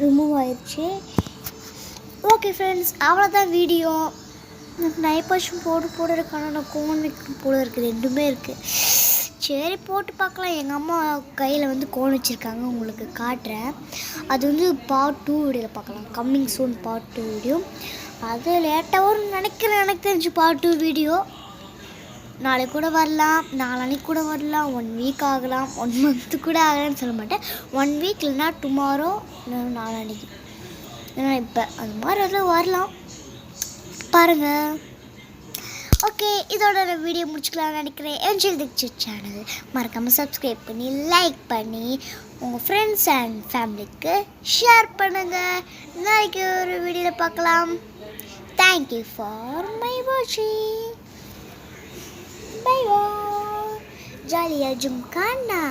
Remove ஆயிடுச்சு. Okay friends, அவ்வளோதான் video. Night வாஷும் போடுறதுக்கான நான் கோன் வைக்கும் போல இருக்குது, ரெண்டுமே இருக்குது. சரி போட்டு பார்க்கலாம். எங்கள் அம்மா கையில் வந்து கோன் வச்சுருக்காங்க, உங்களுக்கு காட்டுறேன். அது வந்து பார்ட் 2 வீடியோவில் பார்க்கலாம். Coming soon part 2 video. அது லேட்டாக வரும்னு நினைக்கிறேன். எனக்கு தெரிஞ்சு பார்ட் 2 வீடியோ நாளைக்கு கூட வரலாம், நாளான்னைக்கு கூட வரலாம், 1 வீக் ஆகலாம், 1 மந்த்து கூட ஆகலான்னு சொல்ல மாட்டேன். 1 வீக் இல்லைனா டுமாரோ இல்லைனா நாளான்னைக்கு, ஏன்னா இப்போ அது மாதிரி வரலாம் பாருங்கள். ஓகே, இதோட நான் வீடியோ முடிச்சுக்கலாம்னு நினைக்கிறேன். ஏஞ்சல் திக்சு சேனல் மறக்காமல் சப்ஸ்கிரைப் பண்ணி லைக் பண்ணி உங்கள் ஃப்ரெண்ட்ஸ் அண்ட் ஃபேமிலிக்கு ஷேர் பண்ணுங்கள். நாளைக்கு ஒரு வீடியோவில் பார்க்கலாம். தேங்க்யூ ஃபார் மை வாட்சிங். Bye bye. ஜாலியாக ஜும்கானா.